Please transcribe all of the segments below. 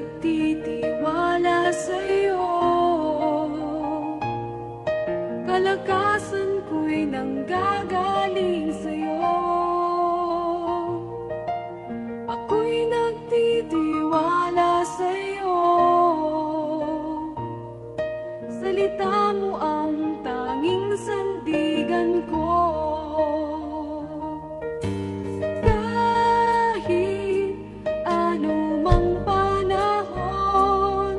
nagtitiwala sa'yo. Kalakasan ko'y nanggagaling sa'yo. Ako'y nagtitiwala sa'yo. Salita mo ang tanging sandigan ko. Kahit anumang panahon,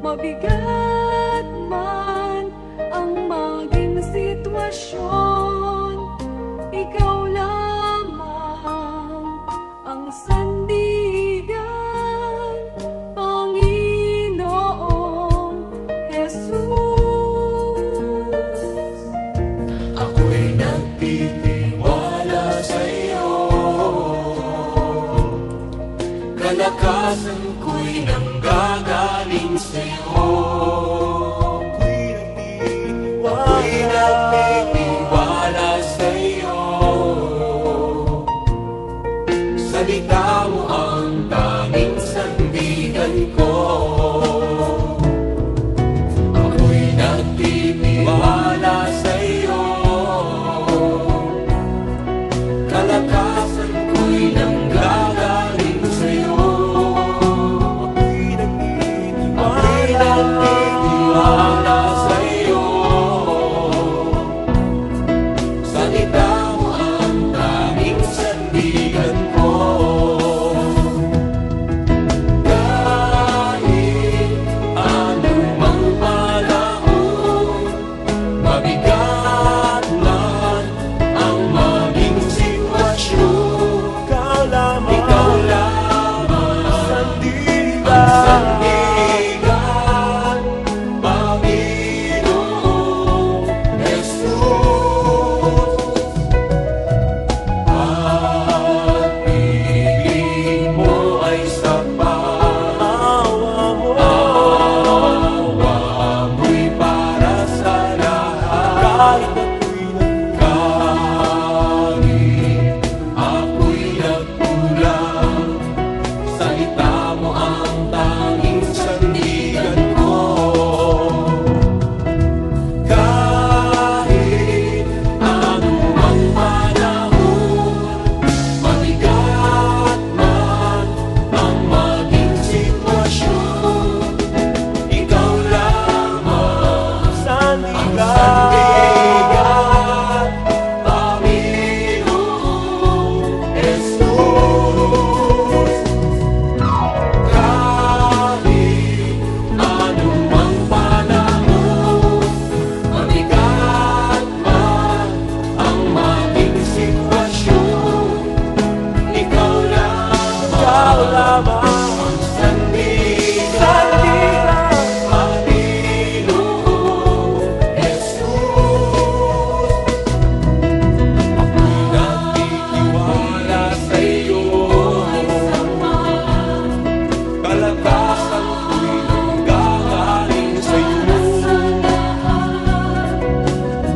mabigat man ang maging sitwasyon, ikaw lamang ang sandigan, Panginoong Jesus. Ako'y nagtitiwala sa'yo. Kalakasan ko'y nanggagaling sa'yo. Ako'y nagtitiwala sa'yo. Salita mo ang tanging sandigan ko. Ako'y nagtitiwala sa'yo. Kalakasan ko'y nanggagaling sa'yo. Ako'y nagtitiwala sa'yo. Salita mo ang tanging sandigan ko. Kahit anumang panahon, mabigat man ang maging sitwasyon, ikaw lamang ang sandigan, Panginoong Jesus. Pag-ibig mo ay sapat, awa mo'y para sa lahat. Kahit ako'y nagkulang, salita mo ang tanging sandigan ko. Kahit anumang panahon, mabigat man ang maging sitwasyon, ikaw lamang ang sandigan, Panginoong Jesus. Kahit anumang panahon, mabigat man ang maging sitwasyon, ikaw lamang ang sandigan, Panginoong Jesus. Ako'y nagtitiwala sa'yo. Kalakasan ko'y nanggagaling sa'yo.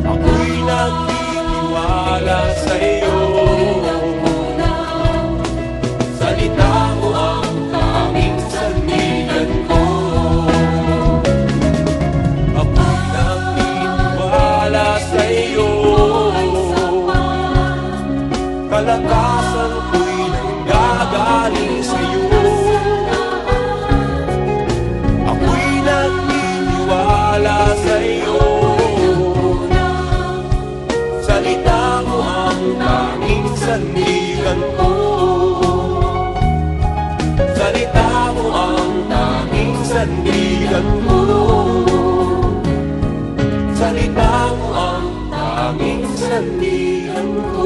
Ako'y nagtitiwala sa'yo. Salita mo ang tanging sandigan ko. Ako'y nagtitiwala sa'yo. Kalakasan ko'y nanggagaling sa'yo. Ako'y nagtitiwala sa'yo. Salita mo ang tanging sandigan ko. Salita mo ang tanging sandigan ko. Salita mo ang tanging sandigan ko.